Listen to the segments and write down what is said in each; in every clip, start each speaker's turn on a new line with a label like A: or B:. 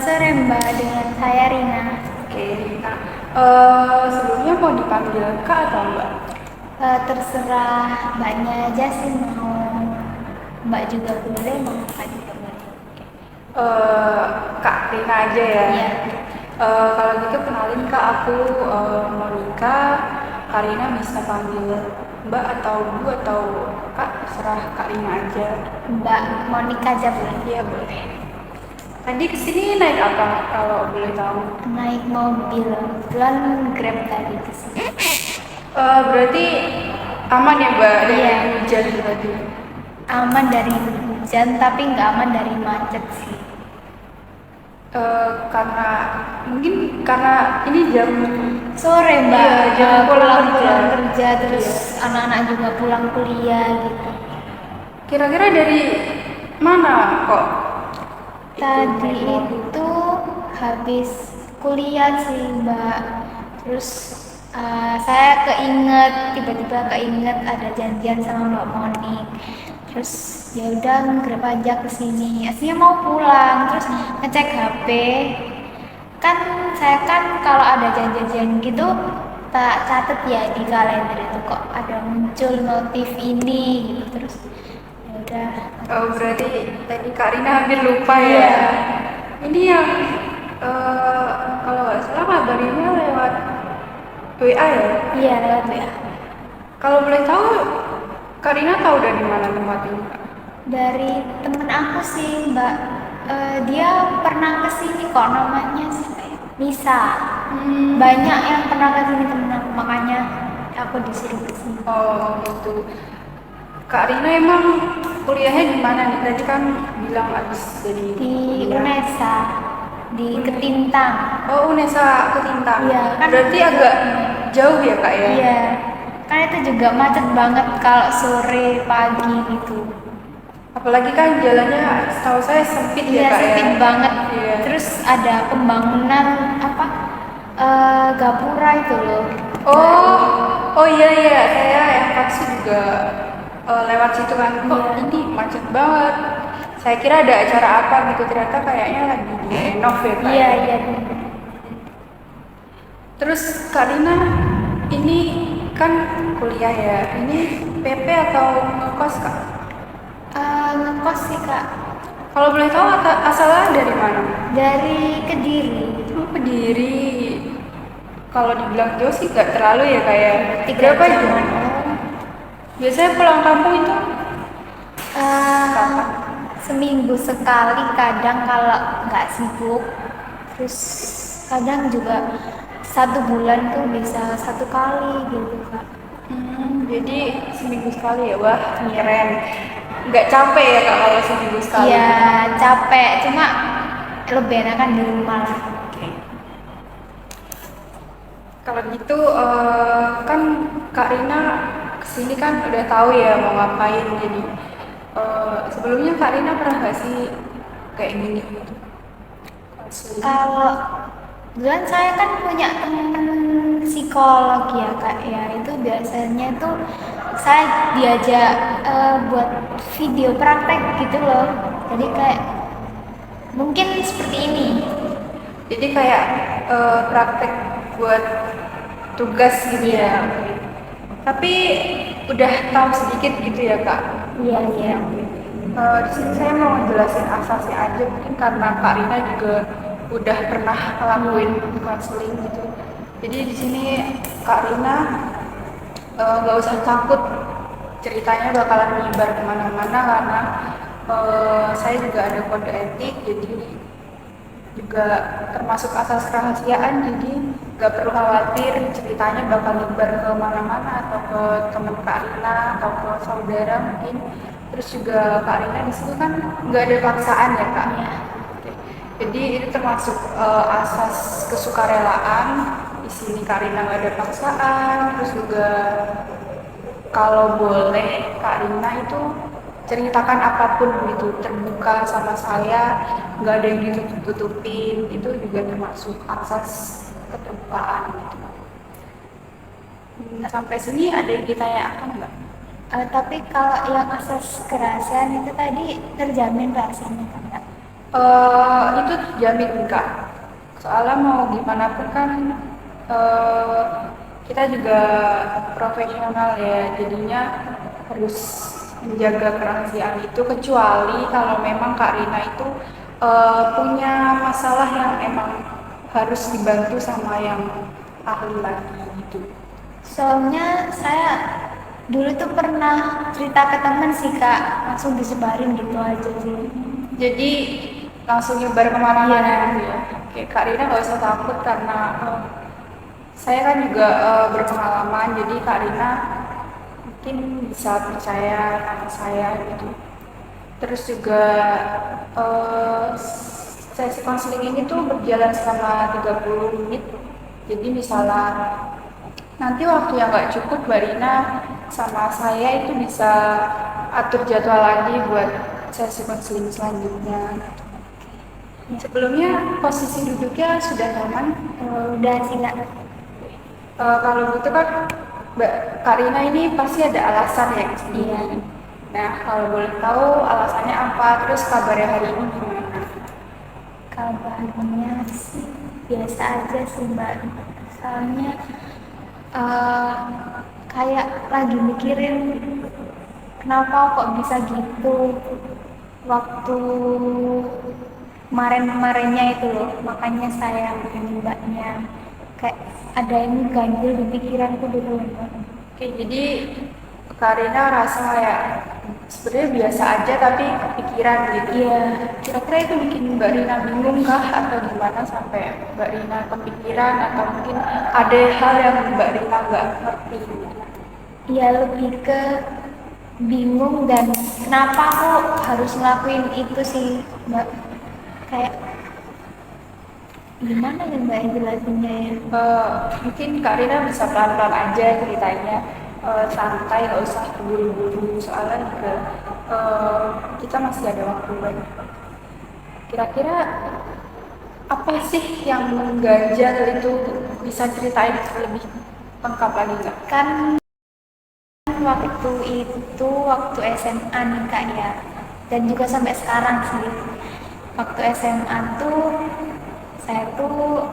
A: sore Mbak, dengan saya Rina.
B: Oke, Rina. Sebelumnya mau dipanggil Kak atau Mbak?
A: Terserah Mbaknya aja sih, mau Mbak juga boleh, mau Mbak juga boleh.
B: Eh, Kak Rina aja ya.
A: Iya.
B: Kalau gitu kenalin Kak, aku Monica. Kak Rina bisa panggil Mbak atau Bu atau Kak, terserah Kak Rina aja.
A: Mbak Monica aja boleh.
B: Iya boleh. Tadi kesini naik apa kalau boleh tahu?
A: Naik mobil, kebetulan Grab tadi kesini.
B: Berarti aman ya Mbak dari
A: Iya.
B: hujan tadi?
A: Aman dari hujan, tapi nggak aman dari macet sih.
B: Karena mungkin karena ini jam
A: Sore Mbak,
B: Iya, jam pulang
A: pulang
B: kerja.
A: kerja, terus
B: Iya.
A: anak-anak juga pulang kuliah gitu.
B: Kira-kira dari mana kok?
A: Tadi
B: naik mobil?
A: itu habis kuliah sih Mbak. Terus saya tiba-tiba keinget ada janjian sama Mbak Monik. Terus ya udah Grab aja ke sini. Aslinya mau pulang, terus ngecek HP. Kan saya kan kalau ada janjian gitu tak catet ya di kalender itu, kok ada muncul notif ini gitu. Terus ya udah.
B: Oh, berarti tadi Kak Rina hampir lupa ya.
A: Iya.
B: Ini yang kalau nggak salah kabarnya lewat WA ya.
A: Iya, lewat WA.
B: Kalau boleh tahu, Kak Rina tahu dari mana tempat ini, Kak?
A: Dari temen aku sih Mbak. Dia pernah kesini kok, namanya siapa ya? Nisa. Banyak yang pernah kesini temen aku, makanya aku disuruh kesini.
B: Oh gitu. Kak Rina emang kuliahnya di mana nih? Tadi kan bilang habis dari
A: Di
B: kuliah.
A: UNESA, di Ketintang.
B: Oh, Unesa Ketintang.
A: Iya, kan
B: Berarti
A: itu
B: agak jauh ya, Kak ya?
A: Iya, kan itu juga macet banget kalau sore pagi gitu.
B: Apalagi kan jalannya setahu saya sempit
A: Iya,
B: ya, Kak ya?
A: sempit banget.
B: Iya.
A: Terus ada pembangunan apa? Gapura itu loh.
B: Oh iya iya, saya yang taksi juga lewat situ kan. Kok
A: Iya.
B: ini macet banget. Saya kira ada acara apa gitu, ternyata kayaknya lagi di renov ya, Kak.
A: Iya,
B: ya?
A: iya.
B: Terus Kak Rina, ini kan kuliah ya. Ini PP atau ngekos, Kak?
A: Ngekos sih Kak,
B: Kalau boleh tahu asalnya dari mana?
A: dari Kediri.
B: Oh, Kediri. Kalau dibilang jauh sih gak terlalu ya, kayak
A: 3
B: berapa jam?
A: jam.
B: Biasanya pulang kampung itu
A: Eh, Seminggu sekali kadang kalau nggak sibuk. Terus kadang juga 1 bulan tuh bisa 1 kali gitu Kak.
B: Jadi seminggu sekali ya, wah keren. Nggak capek ya Kak kalau seminggu sekali?
A: Iya, capek, cuma lebih enakan di rumah lah.
B: Kalau gitu kan Kak Rina kesini kan udah tahu ya mau ngapain, jadi sebelumnya Kak Rina pernah nggak sih kayak gini gitu? Konseling?
A: Kalau kebetulan saya kan punya temen psikolog ya Kak, ya itu biasanya tuh saya diajak buat video praktek gitu loh. Jadi kayak mungkin seperti ini.
B: Jadi kayak praktek buat tugas gitu
A: Iya.
B: ya. Tapi udah tahu sedikit gitu ya Kak.
A: Iya, iya.
B: Di sini saya mau ngejelasin asasnya aja, mungkin karena Kak Rina juga udah pernah ngelakuin konseling gitu. Jadi di sini Kak Rina nggak usah takut ceritanya bakalan menyebar kemana-mana, karena saya juga ada kode etik, jadi juga termasuk asas kerahasiaan, jadi nggak perlu khawatir ceritanya bakal nyebar ke mana-mana atau ke teman Kak Rina atau ke saudara mungkin. Terus juga Kak Rina di situ kan nggak ada paksaan ya Kak.
A: Iya.
B: Jadi itu termasuk asas kesukarelaan. Di sini Kak Rina nggak ada paksaan. Terus juga kalau boleh Kak Rina itu ceritakan apapun gitu, terbuka sama saya, nggak ada yang ditutup-tutupin, itu juga termasuk asas keterbukaan gitu. Sampai sini ada yang ditanyakan nggak?
A: Tapi kalau yang asas kerahasiaan itu tadi terjamin rahasianya kan Kak?
B: Itu jamin Kak. Soalnya mau gimana pun kan eh, kita juga profesional ya, jadinya harus menjaga kerahasiaan itu kecuali kalau memang Kak Rina itu punya masalah yang emang harus dibantu sama yang ahli lagi gitu.
A: Soalnya saya dulu tuh pernah cerita ke temen sih kak, langsung disebarin gitu aja sih.
B: Jadi langsung nyebar kemana-mana
A: Iya.
B: gitu ya. Oke, Kak Rina nggak usah takut karena saya kan juga berpengalaman, jadi Kak Rina mungkin bisa percaya sama saya gitu. Terus juga sesi konseling ini tuh berjalan selama 30 menit. Jadi misalnya nanti waktu yang nggak cukup Mbak Rina sama saya itu bisa atur jadwal lagi buat sesi konseling selanjutnya. Sebelumnya posisi duduknya sudah nyaman.
A: Udah sih kak.
B: Kalau gitu kan Mbak Karina ini pasti ada alasan ya kesini.
A: Iya.
B: Nah kalau boleh tahu alasannya apa, terus kabarnya hari ini gimana?
A: Kabarnya sih biasa aja sih mbak. Soalnya eh, kayak lagi mikirin kenapa kok bisa gitu waktu kemarin-kemarinnya itu loh, makanya saya bikin mbaknya kayak ada yang ganjil di pikiranku dulu.
B: Oke, jadi Karina rasa kayak sebenarnya biasa aja tapi kepikiran gitu.
A: Iya.
B: Kira-kira itu bikin Mbak Rina bingung kah atau gimana sampai Mbak Rina kepikiran atau mungkin ada hal yang Mbak Rina nggak ngerti gitu.
A: Iya, lebih ke bingung dan kenapa aku harus ngelakuin itu sih mbak, kayak gimana ya mbak yang jelasinnya ya.
B: Mungkin Kak Rina bisa pelan-pelan aja ceritanya, santai, nggak usah terburu-buru soalnya juga kita masih ada waktu banyak. Kira-kira apa sih yang mengganjal itu, bisa ceritain lebih lengkap lagi nggak?
A: Kan waktu itu waktu SMA nih kak ya, dan juga sampai sekarang sih. Waktu SMA tuh saya tuh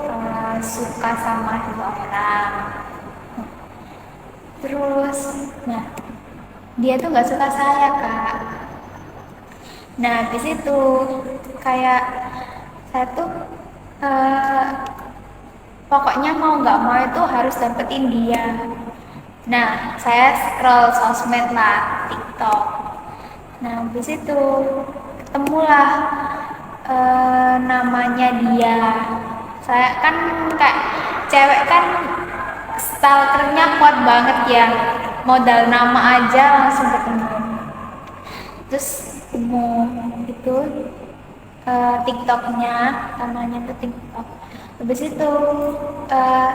A: suka sama dua orang. Terus, nah dia tuh nggak suka saya kak. Nah di situ kayak saya tuh eh, pokoknya mau nggak mau itu harus dapetin dia. Nah saya scroll sosmed lah, TikTok. Nah di situ ketemulah namanya dia. Saya kan kayak cewek kan stalkernya kuat banget ya, modal nama aja langsung ketemu. Terus mau itu TikToknya, namanya tuh TikTok. Habis itu eh,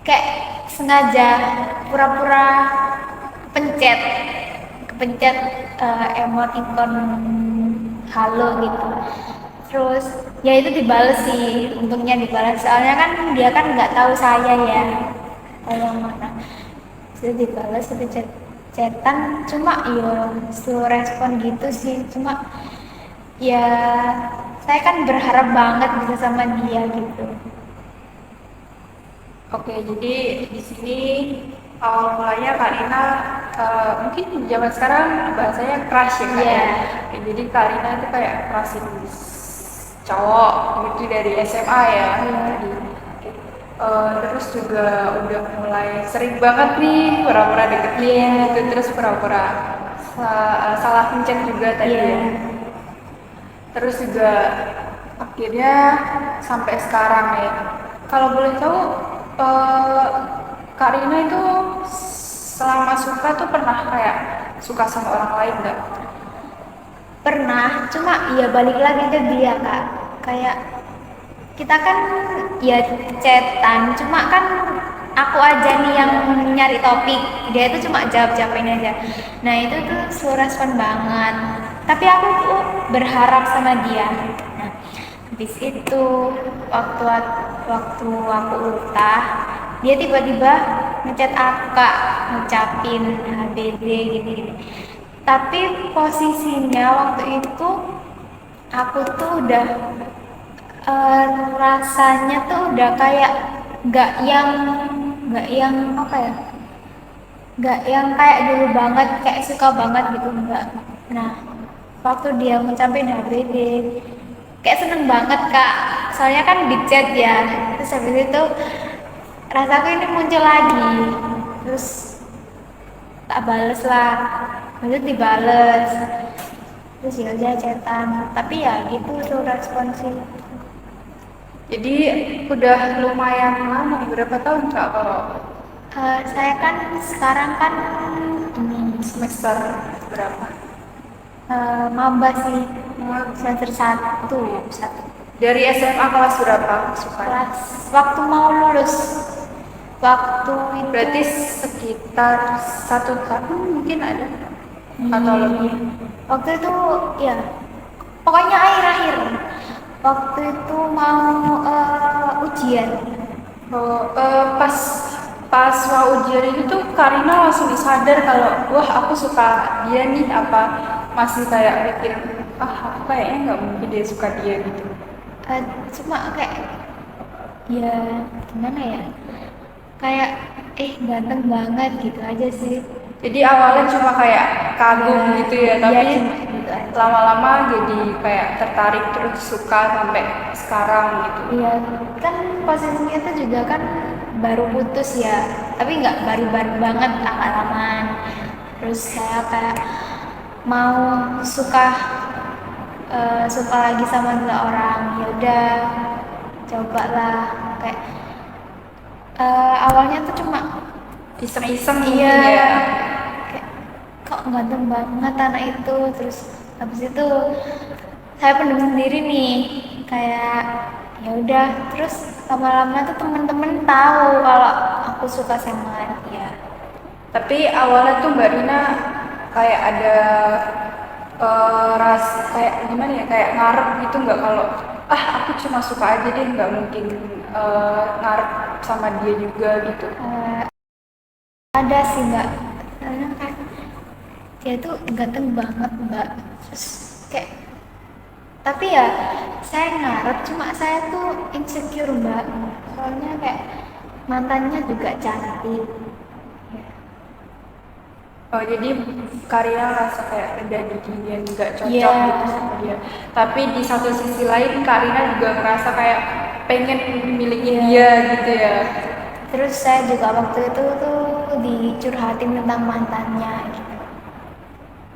A: kayak sengaja pura-pura pencet kepencet emoticon halo gitu. Terus ya itu dibales sih, untungnya dibales soalnya kan dia kan nggak tahu saya ya, tahu yang mana. Terus dibales itu chatan, cuma ya slow respon gitu sih, cuma ya saya kan berharap banget bisa sama dia gitu.
B: Oke, jadi di sini awal mulanya Kak Rina mungkin zaman sekarang bahasanya crush ya Kak
A: Iya.
B: ya. Oke, jadi Kak Rina itu kayak crushin cowok gitu dari SMA ya. Jadi, terus juga udah mulai sering banget nih pura-pura deketin gitu, terus pura-pura salah pencet juga tadi
A: Iya.
B: ya. Terus juga akhirnya sampai sekarang ya. Kalau boleh tahu, eh, Kak Rina itu selama suka tuh pernah kayak suka sama orang lain nggak?
A: Pernah, cuma ya balik lagi ke dia kak. Kayak kita kan ya chatan, cuma kan aku aja nih yang nyari topik, dia itu cuma jawabin aja. Nah itu tuh slow respon banget, tapi aku tuh berharap sama dia. Nah habis itu waktu waktu aku ultah, dia tiba-tiba ngechat aku kak, ngucapin HBD gini-gini. Tapi posisinya waktu itu aku tuh udah rasanya tuh udah kayak nggak yang nggak yang apa ya, nggak yang kayak dulu banget kayak suka banget gitu, enggak. Nah, waktu dia ngucapin HBD kayak seneng banget kak, soalnya kan di chat ya, terus habis itu rasaku ini muncul lagi, terus tak bales lah, lanjut dibales, terus ya udah chatan, tapi ya gitu tuh responsif.
B: Jadi udah lumayan lama, berapa tahun Kak kalau
A: Saya kan sekarang kan ini
B: semester berapa?
A: maba sih, semester satu
B: Dari SMA kelas berapa suka?
A: kelas waktu mau lulus, waktu itu
B: Berarti sekitar 1 tahun mungkin ada atau lebih.
A: waktu itu ya pokoknya akhir-akhir waktu itu mau ujian.
B: Oh, pas pas mau ujian itu tuh Karina langsung sadar kalau wah aku suka dia nih, apa masih kayak mikir aku kayaknya nggak mungkin dia suka dia gitu.
A: Eh, Cuma kayak ya gimana ya, kayak ganteng banget gitu aja sih.
B: Jadi awalnya cuma kayak kagum
A: Ya,
B: gitu ya,
A: iya
B: tapi
A: cuma gitu aja.
B: lama-lama jadi kayak tertarik terus suka sampai sekarang gitu.
A: Iya, kan posisinya itu juga kan baru putus ya, tapi nggak baru-baru banget, agak lamaan. Terus saya kayak mau suka suka lagi sama dua orang, ya udah cobalah kayak awalnya tuh cuma
B: Iseng-iseng mungkin
A: iya
B: ya.
A: kayak kok ganteng banget anak itu, terus habis itu saya pendem sendiri nih, kayak ya udah, terus lama-lama tuh temen-temen tahu kalau aku suka sama dia.
B: Tapi awalnya tuh Mbak Rina kayak ada kayak gimana ya, kayak ngarep gitu nggak kalau aku cuma suka aja deh, nggak mungkin ngarep sama dia juga gitu.
A: Eh, ada sih mbak, soalnya kan dia tuh ganteng banget mbak, terus kayak tapi ya saya ngarep, cuma saya tuh insecure mbak, soalnya kayak mantannya juga cantik.
B: Oh, jadi Karina rasa kayak ada di dia nggak cocok
A: Iya.
B: gitu sama dia. Tapi di satu sisi lain Karina juga ngerasa kayak pengen milikin
A: Iya.
B: dia gitu ya.
A: Terus saya juga waktu itu tuh dicurhatin tentang mantannya gitu.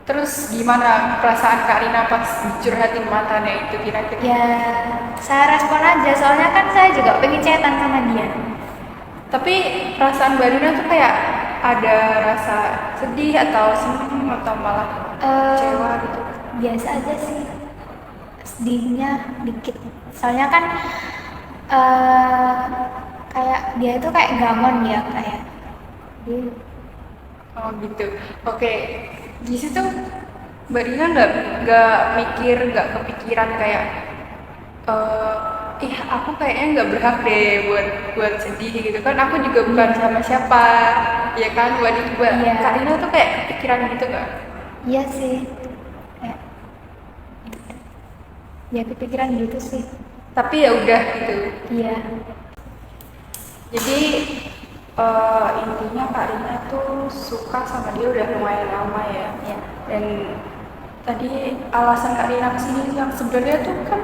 B: Terus gimana perasaan Karina pas dicurhatin mantannya itu kira-kira?
A: Ya saya respon aja, soalnya kan saya juga pengen chatan sama dia.
B: Tapi perasaan Mbak Rina tuh kayak ada rasa sedih atau seneng atau malah kecewa gitu.
A: Biasa aja sih, sedihnya dikit, soalnya kan eh kayak dia itu kayak gamon ya, kayak dia.
B: Oh gitu. Oke. Di situ Mbak Rina nggak mikir, nggak kepikiran kayak aku kayaknya nggak berhak deh buat sedih gitu kan, aku juga bukan sama siapa, ya kan, buat itu buat
A: Iya.
B: Karina tuh kayak kepikiran gitu nggak?
A: Iya sih, kayak ya kepikiran gitu sih.
B: Tapi ya udah gitu.
A: Iya.
B: Jadi intinya Kak Rina tuh suka sama dia udah lumayan lama ya.
A: Iya.
B: Dan tadi alasan Kak Rina kesini yang sebenarnya tuh kan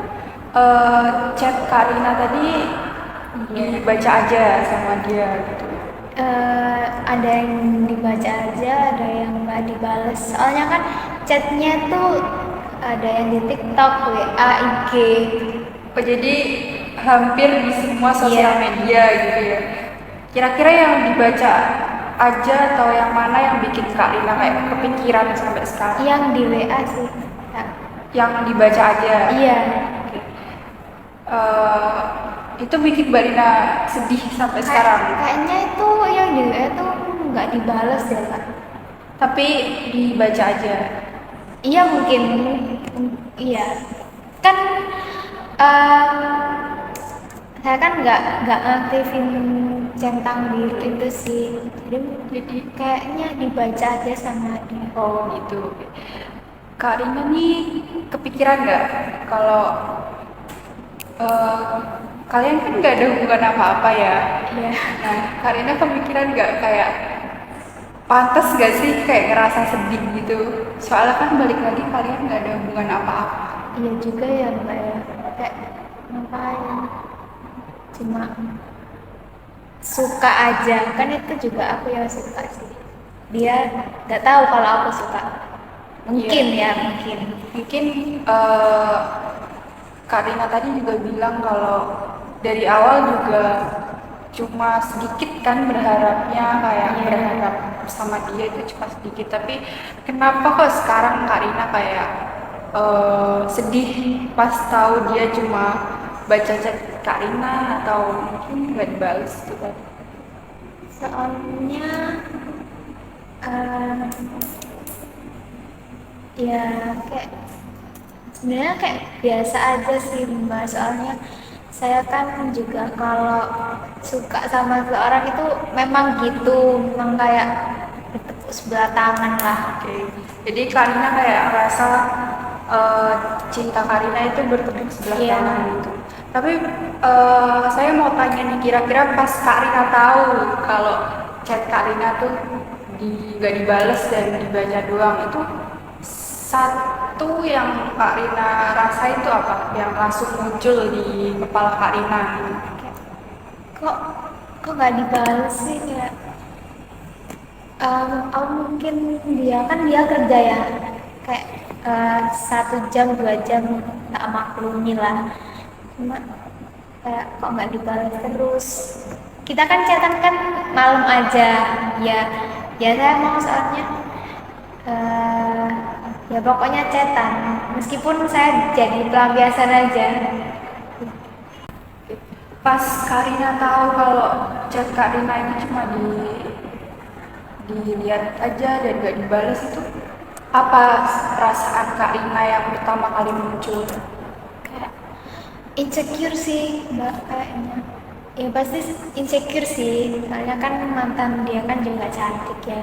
B: chat Kak Rina tadi dibaca aja sama dia gitu.
A: Ada yang dibaca aja, ada yang nggak dibales. Soalnya kan chatnya tuh ada yang di TikTok, WA, IG.
B: Oh, jadi hampir di semua sosial
A: Iya.
B: media gitu ya. Kira-kira yang dibaca aja atau yang mana yang bikin Kak Rina kayak kepikiran sampai sekarang?
A: Yang di WA sih. Kak.
B: Yang dibaca aja.
A: Iya.
B: Oke. Itu bikin Mbak Rina sedih sampai sekarang.
A: Kayaknya itu yang di WA tuh nggak dibales ya kak.
B: Tapi dibaca aja.
A: Iya mungkin, iya. Kan saya kan nggak aktifin centang biru itu sih, jadi
B: Jadi
A: kayaknya dibaca aja sama dia.
B: oh gitu. Kak Rina nih kepikiran nggak kalau eh, kalian kan nggak ada hubungan apa-apa ya?
A: Iya.
B: Nah, Kak Rina kepikiran nggak kayak pantas nggak sih kayak ngerasa sedih gitu? Soalnya kan balik lagi kalian nggak ada hubungan apa-apa.
A: Iya juga ya Mbak ya. Kayak ngapain? Cuma suka aja. Kan itu juga aku yang suka sih. Dia nggak tahu kalau aku suka. Mungkin
B: Iya.
A: ya, mungkin.
B: Mungkin Kak Rina tadi juga bilang kalau dari awal juga cuma sedikit kan berharapnya kayak
A: Iya.
B: berharap sama dia itu cuma sedikit, tapi kenapa kok sekarang Kak Rina kayak sedih pas tahu dia cuma baca chat Kak Rina atau mungkin nggak dibales gitu kan?
A: Soalnya eh, ya kayak sebenarnya kayak biasa aja sih Mbak. Soalnya saya kan juga kalau suka sama seseorang itu memang gitu, memang kayak bertepuk sebelah tangan lah.
B: Oke, jadi Karina kayak ngerasa eh, cinta Karina itu bertepuk sebelah
A: Iya.
B: tangan gitu. Tapi saya mau tanya nih, kira-kira pas Karina tahu kalau chat Karina tuh gak dibales dan dibaca doang, itu satu yang Karina rasain itu apa? Yang langsung muncul di kepala Karina?
A: Kayak, kok kok nggak dibales sih kayak oh mungkin dia kerja ya kayak 1 jam 2 jam tak maklumi lah, cuma kayak kok nggak dibalas terus. Kita kan chatan kan malam aja ya, ya saya mau soalnya eh, ya pokoknya chatan meskipun saya jadi pelampiasan aja.
B: Pas Karina tahu kalau chat Karina ini cuma dilihat aja dan gak dibalas, itu apa perasaan Kak Rina yang pertama kali muncul?
A: Kayak insecure sih mbak kayaknya, ya pasti insecure sih soalnya kan mantan dia kan juga cantik ya,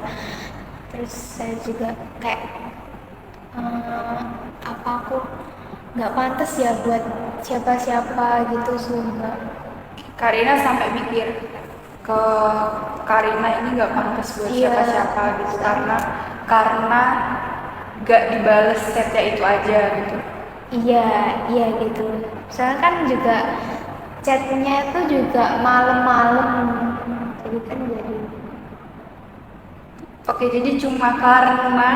A: terus saya juga kayak eh, apa aku nggak pantas ya buat siapa-siapa gitu sih mbak.
B: Kak Rina sampai mikir ke Karina ini gak pantas buat
A: Iya.
B: siapa-siapa gitu karena gak dibales chatnya itu aja gitu.
A: Iya, iya gitu. Soalnya kan juga chatnya itu juga malam-malam, jadi kan jadi
B: Oke, jadi cuma karena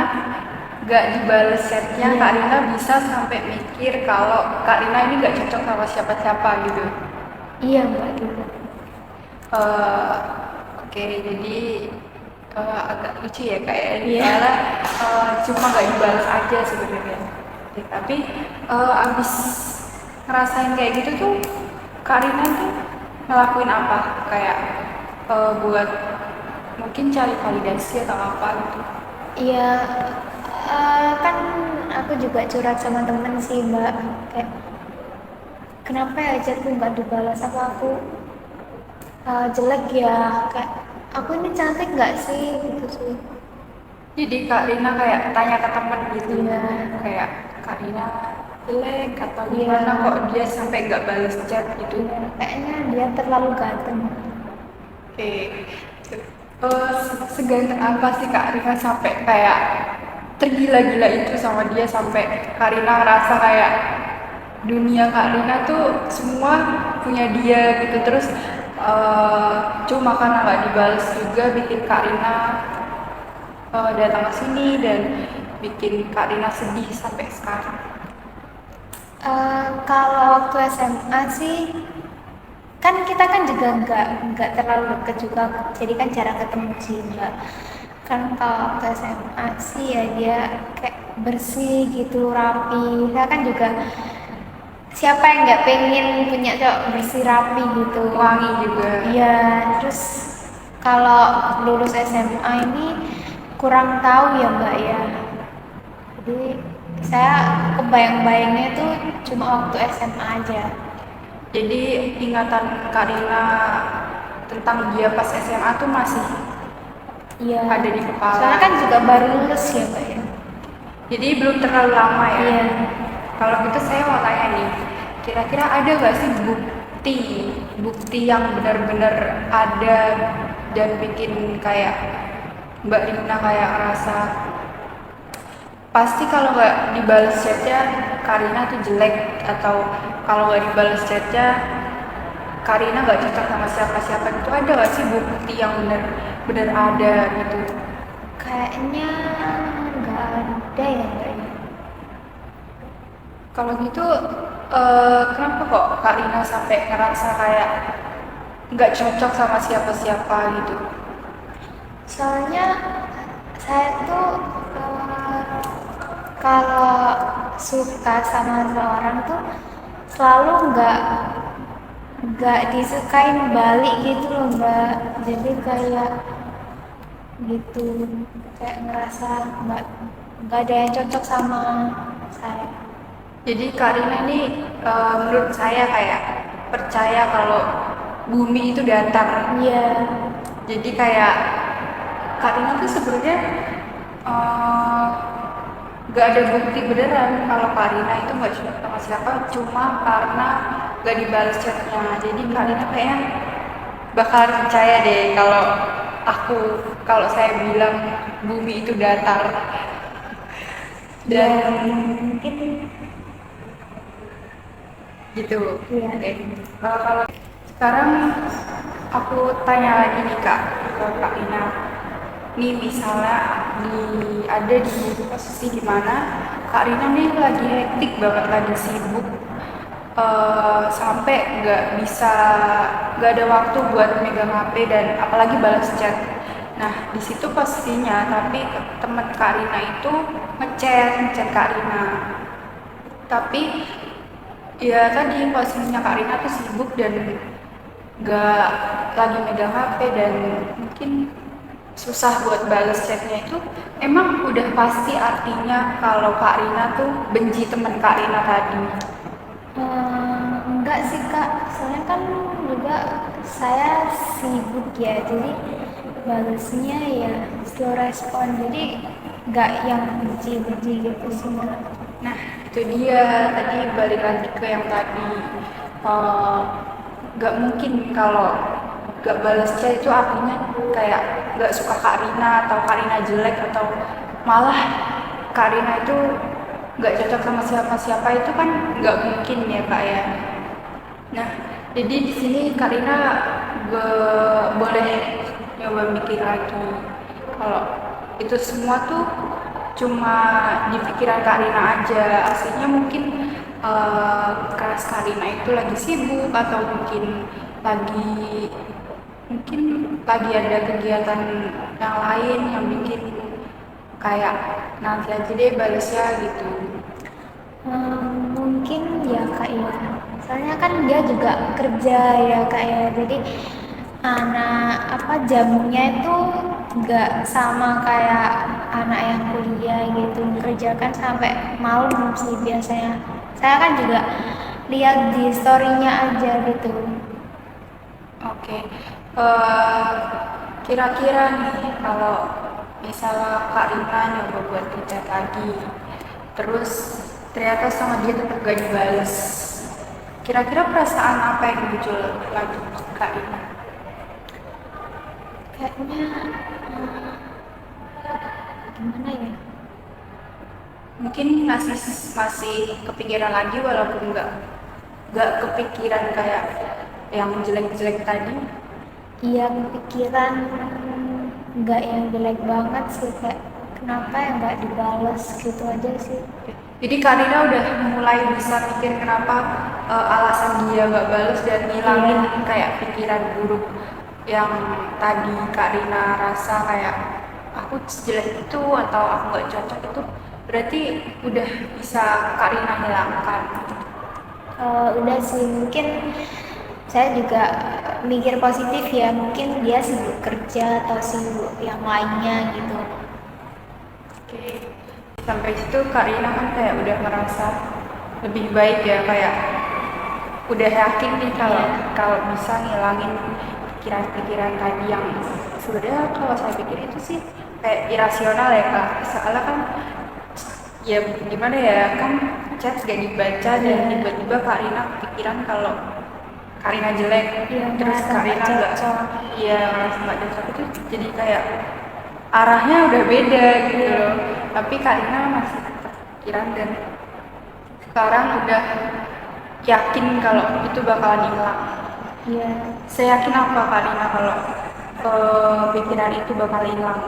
B: gak dibales chatnya
A: Iya.
B: Kak Rina bisa sampai mikir kalau Kak Rina ini gak cocok sama siapa-siapa gitu.
A: iya mbak gitu.
B: Eh, oke, jadi agak lucu ya kayak
A: Iya.
B: soalnya cuma gak dibalas aja sebenarnya. Oke, tapi abis ngerasain kayak gitu tuh Karina tuh ngelakuin apa? Kayak buat mungkin cari validasi atau apa gitu.
A: Iya, kan aku juga curhat sama temen sih mbak, kayak kenapa ya chatku nggak dibalas, apa aku jelek ya, kayak aku ini cantik nggak sih gitu sih.
B: Jadi Kak Rina kayak tanya ke temen gitu,
A: Iya.
B: kayak Kak Rina jelek atau
A: Iya.
B: gimana kok dia sampai nggak balas chat gitu.
A: Iya, kayaknya dia terlalu ganteng.
B: Oke, seganteng apa sih Kak Rina sampai kayak tergila-gila itu sama dia sampai Kak Rina ngerasa kayak dunia Kak Rina tuh semua punya dia gitu, terus cuma karena nggak dibalas juga bikin Kak Rina datang ke sini dan bikin Kak Rina sedih sampai sekarang.
A: Kalau waktu SMA sih kan kita kan juga nggak terlalu deket juga, jadi kan jarang ketemu sih mbak. Kan kalau waktu SMA sih ya dia kayak bersih gitu, rapi. Saya kan juga siapa yang nggak pengen punya cowok bersih rapi gitu.
B: Wangi juga.
A: Iya, terus kalau lulus SMA ini kurang tahu ya mbak ya. Jadi saya kebayang-bayangnya tuh cuma waktu SMA aja.
B: Jadi ingatan Kak Rina tentang dia pas SMA tuh masih
A: Iya.
B: ada di kepala.
A: Soalnya kan juga baru lulus ya mbak ya.
B: Jadi belum terlalu lama ya.
A: Iya.
B: Kalau gitu saya mau tanya nih, kira-kira ada gak sih bukti yang benar-benar ada dan bikin kayak Mbak Rina kayak ngerasa pasti kalau nggak dibalas chatnya Karina tuh jelek, atau kalau nggak dibalas chatnya Karina nggak cocok sama siapa-siapa, itu ada gak sih bukti yang benar-benar ada gitu?
A: Kayaknya nggak ada ya kayaknya.
B: Kalau gitu, kenapa kok Kak Rina sampai ngerasa kayak nggak cocok sama siapa-siapa gitu?
A: Soalnya saya tuh eh, kalau suka sama seorang tuh selalu nggak disukain balik gitu loh Mbak. Jadi kayak gitu, kayak ngerasa nggak ada yang cocok sama saya.
B: Jadi Kak Rina ini menurut saya kayak percaya kalau bumi itu datar.
A: Iya.
B: Jadi kayak Kak Rina tuh sebenarnya eh, nggak ada bukti beneran kalau Kak Rina itu nggak suka sama siapa, cuma karena nggak dibalas chatnya. Jadi Kak Rina kayaknya bakal percaya deh kalau saya bilang bumi itu datar. Dan
A: Ya, mungkin.
B: gitu.
A: Iya.
B: Oke. Kalau sekarang aku tanya lagi nih Kak, ke Kak Ina. Nih misalnya ada di posisi dimana Kak Rina nih lagi hektik banget, lagi sibuk, sampai nggak ada waktu buat megang HP dan apalagi balas chat. Nah di situ pastinya, tapi teman Kak Rina itu ngechat Kak Rina, tapi ya tadi posisinya Kak Rina tuh sibuk dan nggak lagi megang HP dan mungkin susah buat balas chatnya. Itu emang udah pasti artinya kalau Kak Rina tuh benci temen Kak Rina tadi?
A: Enggak sih Kak, soalnya kan juga saya sibuk ya, jadi balasnya ya slow respon, jadi nggak yang benci-benci gitu sih Kak.
B: Nah itu dia, tadi balik lagi ke yang tadi, eh, nggak mungkin kalau nggak balas chat itu artinya kayak nggak suka Kak Rina atau Kak Rina jelek, atau malah Kak Rina itu nggak cocok sama siapa-siapa, itu kan nggak mungkin ya Kak ya. Nah jadi di sini Kak Rina boleh nyoba mikir lagi kalau itu semua tuh cuma di pikiran Kak Rina aja. Aslinya mungkin Kak Rina itu lagi sibuk, atau lagi mungkin lagi ada kegiatan yang lain yang bikin kayak nanti aja deh balasnya gitu.
A: Mungkin ya Kak ya, soalnya kan dia juga kerja ya Kak ya, jadi anak apa jamnya itu nggak sama kayak anak yang kuliah gitu, kerja kan sampai malam sih biasanya. Saya kan juga lihat di storynya aja gitu.
B: Oke. Eh, Kira-kira nih kalau misalnya Kak Rina nyoba buat ngechat lagi, terus ternyata sama dia tetap gak dibales, kira-kira perasaan apa yang muncul lagi Kak Rina?
A: Kayaknya gimana ya?
B: Mungkin masih kepikiran lagi, walaupun nggak kepikiran kayak yang jelek-jelek tadi.
A: Iya kepikiran, nggak yang jelek banget sih, kayak kenapa ya nggak dibales gitu aja sih.
B: Jadi Kak Rina udah mulai bisa mikir kenapa alasan dia nggak balas, dan ngilangin
A: Iya.
B: kayak pikiran buruk yang tadi Kak Rina rasa kayak aku jelek itu atau aku nggak cocok, itu berarti udah bisa Kak Rina hilangkan.
A: Udah sih, mungkin saya juga mikir positif ya, mungkin dia sibuk kerja atau sibuk yang lainnya gitu.
B: Oke, sampai situ Kak Rina kan kayak udah merasa lebih baik ya, kayak udah yakin nih kalau
A: Iya.
B: kalau bisa ngilangin pikiran-pikiran tadi yang sebenarnya kalau saya pikir itu sih kayak irasional ya Kak. Soalnya kan ya gimana ya, kan chat gak dibaca dan
A: Iya.
B: tiba-tiba Kak Rina kepikiran kalau Kak Rina jelek,
A: Iya,
B: terus
A: merasa
B: Kak
A: nggak
B: Rina nggak,
A: cocok.
B: iya merasa nggak cocok itu, jadi kayak arahnya udah beda gitu
A: Iya.
B: loh. Tapi Kak Rina masih kepikiran dan sekarang udah yakin kalau itu bakalan hilang.
A: Iya.
B: Saya yakin apa Kak Rina kalau pikiran itu bakal hilang?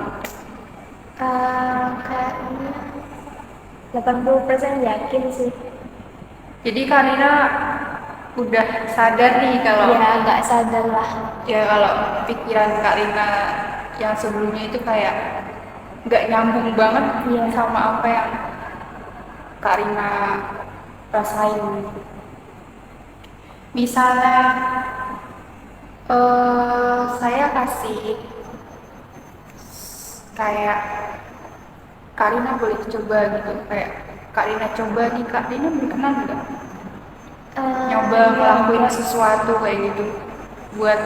A: Kayaknya 80% yakin sih.
B: Jadi Kak Rina udah sadar nih kalau
A: Ya nggak sadar lah.
B: ya kalau pikiran Kak Rina yang sebelumnya itu kayak nggak nyambung banget
A: Iya.
B: sama apa yang Kak Rina rasain. Misalnya saya kasih kayak Kak Rina boleh coba gitu, kayak Kak Rina coba nih, Kak Rina berkenan nggak nyoba
A: Iya,
B: ngelakuin
A: buat,
B: sesuatu kayak gitu buat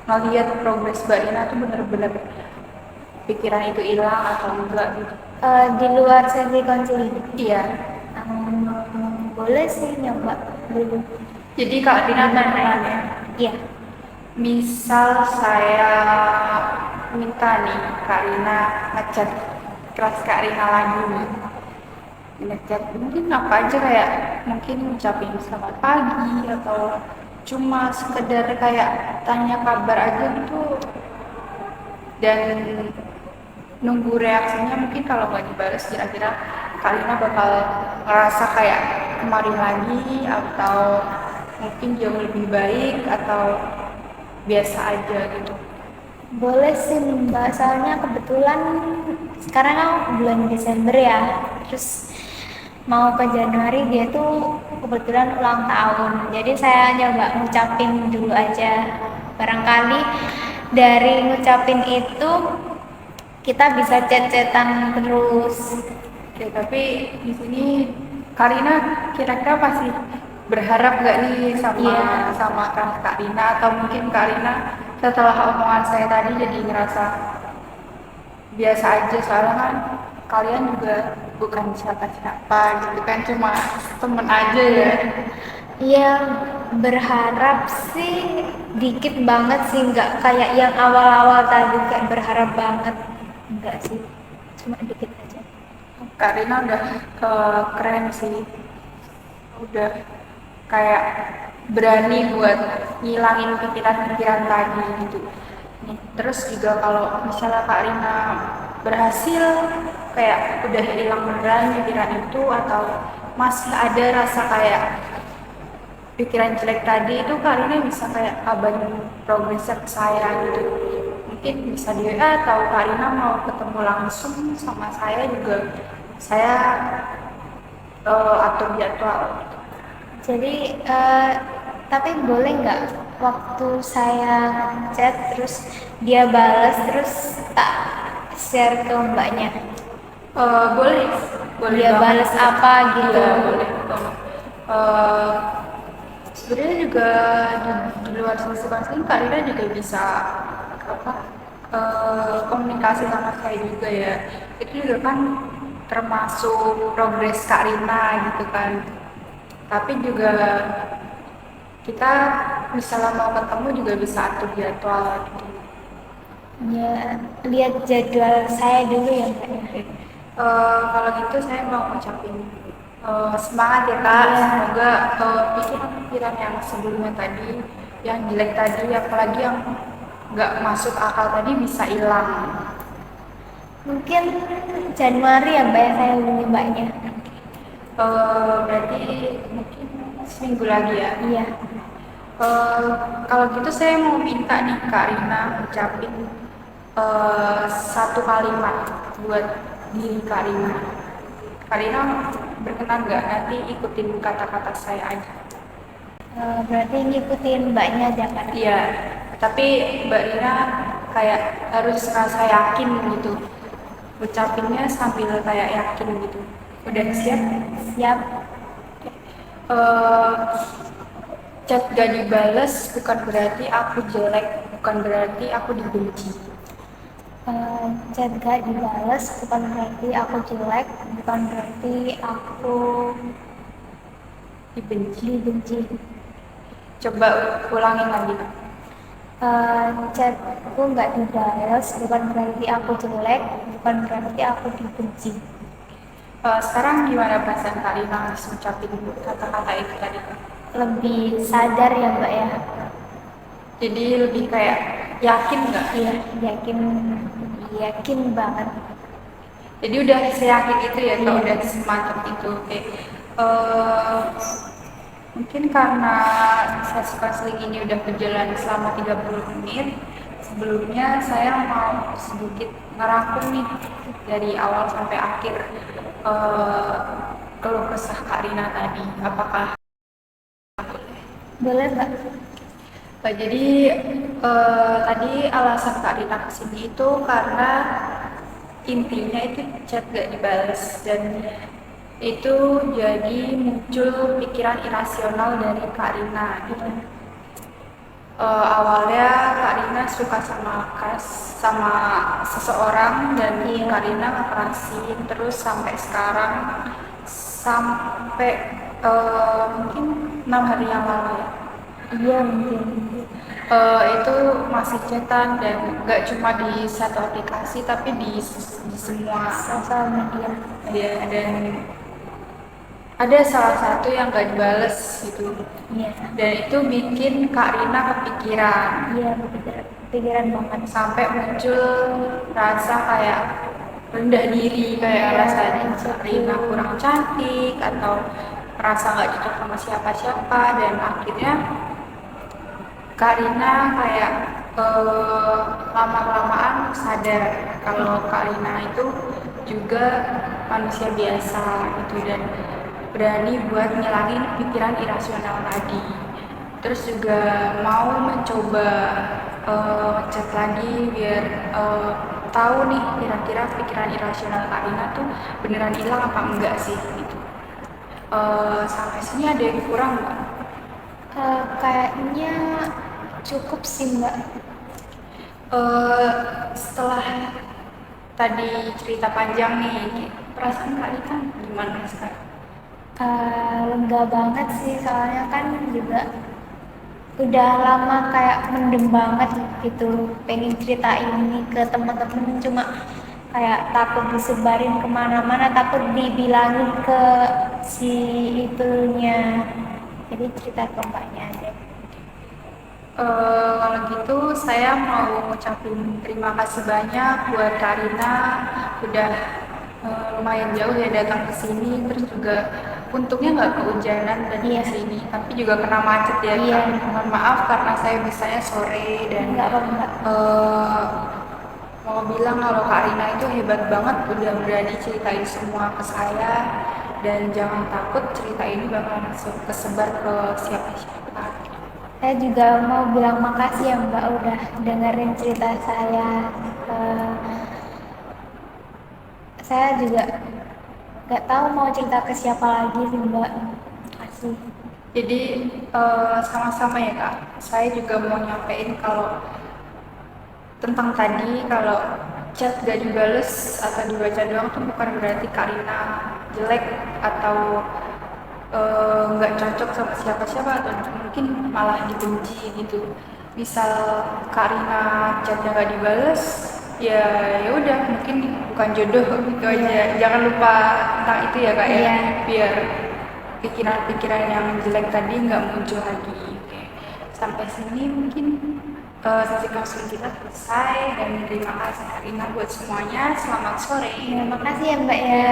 B: ngeliat progres Mbak Rina tuh bener-bener pikiran itu hilang atau enggak gitu.
A: di luar sesi konseling.
B: Iya.
A: Boleh sih nyoba dulu.
B: Jadi Kak Rina
A: Gimana
B: berkenan
A: ya?
B: ya.
A: Iya.
B: Misal saya minta nih Kak Rina ngechat kelas Kak Rina lagi nih. Ngechat mungkin apa aja, kayak mungkin ngucapin selamat pagi atau cuma sekedar kayak tanya kabar aja gitu, dan nunggu reaksinya. Mungkin kalau nggak dibalas kira-kira Kak Rina bakal ngerasa kayak kemarin lagi, atau mungkin jauh lebih baik, atau biasa aja gitu.
A: Boleh sih Mbak, soalnya kebetulan sekarang kan bulan Desember ya, terus mau ke Januari dia tuh kebetulan ulang tahun. Jadi saya nyoba ngucapin dulu aja. Barangkali dari ngucapin itu kita bisa chat-chatan terus.
B: Oke, tapi di sini Karina kira-kira pasti berharap nggak nih sama
A: Iya.
B: sama Kak Rina, atau mungkin Kak Rina setelah omongan saya tadi jadi ngerasa biasa aja, soalnya kan kalian juga bukan siapa-siapa gitu kan, cuma temen aja ya.
A: Iya, berharap sih dikit banget sih, nggak kayak yang awal-awal tadi kayak berharap banget. Enggak sih, cuma dikit aja.
B: Kak Rina udah keren sih, udah kayak berani buat ngilangin pikiran-pikiran tadi gitu. Nih, terus juga kalau misalnya Kak Rina berhasil kayak udah hilang beneran pikiran itu, atau masih ada rasa kayak pikiran jelek tadi itu, Kak Rina bisa kayak kabarin progresnya ke saya gitu. Mungkin bisa di WA, atau Kak Rina mau ketemu langsung sama saya juga, saya atur jadwal.
A: Jadi, tapi boleh nggak waktu saya chat terus dia balas terus tak share ke mbaknya?
B: Boleh, boleh
A: Dia
B: banget.
A: balas apa gitu?
B: Iya, boleh banget. Eh, Sebenarnya juga di luar sesi konseling, Kak Rina juga bisa apa komunikasi sama saya juga ya. Itu juga kan termasuk progres Kak Rina gitu kan. Tapi juga kita misalnya mau ketemu juga bisa atur jadwal gitu.
A: Ya, lihat jadwal saya dulu ya mbak ya.
B: Kalau gitu saya mau ngucapin semangat ya Kak.
A: Iya.
B: Semoga pikiran-pikiran yang sebelumnya tadi, yang jelek tadi, apalagi yang nggak masuk akal tadi bisa hilang.
A: Mungkin Januari ya mbak ya saya hubungi mbaknya.
B: Berarti mungkin seminggu lagi ya.
A: Iya.
B: Kalau gitu saya mau minta nih Kak Rina ucapin satu kalimat buat diri Kak Rina. Kak Rina berkenan nggak nanti ikutin kata-kata saya aja?
A: Berarti ngikutin mbaknya aja kan?
B: Iya, tapi Mbak Rina kayak harus rasa yakin gitu. Ucapinnya sambil kayak yakin gitu. Udah siap?
A: Siap.
B: Eh, Chat gak dibales bukan berarti aku jelek, bukan berarti aku dibenci.
A: Chat gak dibales bukan berarti aku jelek, bukan berarti aku dibenci.
B: Coba ulangin lagi.
A: Chatku nggak dibales bukan berarti aku jelek, bukan berarti aku dibenci.
B: Sekarang gimana perasaan Kak Rina habis ngucapin kata-kata itu tadi?
A: Lebih sadar ya mbak ya.
B: Jadi lebih kayak yakin nggak?
A: Iya, yakin banget.
B: Jadi udah seyakin itu ya, Kak,
A: Iya.
B: udah semantap itu. Oke. Eh, Mungkin karena sesi konseling ini udah berjalan selama 30 menit, sebelumnya saya mau sedikit ngerangkum nih dari awal sampai akhir eh, keluh kesah Kak Rina tadi. Apakah
A: Boleh mbak?
B: Jadi tadi alasan Kak Rina kesini itu karena intinya itu chat gak dibales dan itu jadi muncul pikiran irasional dari Kak Rina gitu. Awalnya Kak Rina suka sama seseorang dan Kak Rina ngekerasin terus sampai sekarang sampai mungkin 6 hari yang lalu ya.
A: Iya mungkin.
B: Itu masih chatan dan nggak cuma di satu aplikasi tapi di semua
A: Sosial media.
B: ya, dan ada salah satu yang gak dibales gitu.
A: Iya.
B: Dan itu bikin Kak Rina kepikiran.
A: Iya, kepikiran banget.
B: Sampai muncul rasa kayak rendah diri, kayak rasa Kak Rina kurang cantik atau merasa nggak cocok sama siapa-siapa, dan akhirnya Kak Rina kayak lama-kelamaan sadar kalau Kak Rina itu juga manusia biasa gitu dan berani buat ngilangin pikiran irasional tadi. Terus juga mau mencoba chat lagi biar tahu nih kira-kira pikiran irasional Kak Rina tuh beneran hilang apa enggak sih gitu. Sampai sini ada yang kurang nggak?
A: Kayaknya cukup sih mbak.
B: Setelah tadi cerita panjang nih, perasaan Kak Rina gimana sekarang?
A: Lega banget sih, soalnya kan juga udah lama kayak mendem banget gitu, pengen ceritain ini ke teman-teman, cuma kayak takut disebarin kemana-mana, takut dibilangin ke si itunya, jadi cerita ke mbaknya aja.
B: Kalau gitu saya mau ngucapin terima kasih banyak buat Kak Rina udah lumayan jauh ya datang ke sini, terus juga untungnya nggak kehujanan dan di sini, tapi juga kena macet ya. Kak. Mohon maaf karena saya bisanya sore dan
A: Nggak apa-apa.
B: mau bilang kalau Kak Rina itu hebat banget udah berani ceritain semua ke saya, dan jangan takut cerita ini bakal kesebar ke siapa-siapa.
A: Saya juga mau bilang makasih ya mbak udah dengerin cerita saya. Saya juga nggak tahu mau cerita ke siapa lagi sih mbak. Makasih.
B: Jadi sama-sama ya Kak, saya juga mau nyampein kalau tentang tadi kalau chat gak dibales atau dibaca doang tuh bukan berarti Kak Rina jelek atau nggak cocok sama siapa-siapa atau mungkin malah dibenci gitu. Misal Kak Rina chatnya gak dibales, ya udah mungkin bukan jodoh gitu aja. Jangan lupa tentang itu ya Kak ya, biar pikiran-pikiran yang jelek tadi nggak muncul lagi. Oke. Sampai sini mungkin sesi konseling kita selesai, dan terima kasih Kak Rina buat semuanya. Selamat sore.
A: Terima kasih ya mbak ya.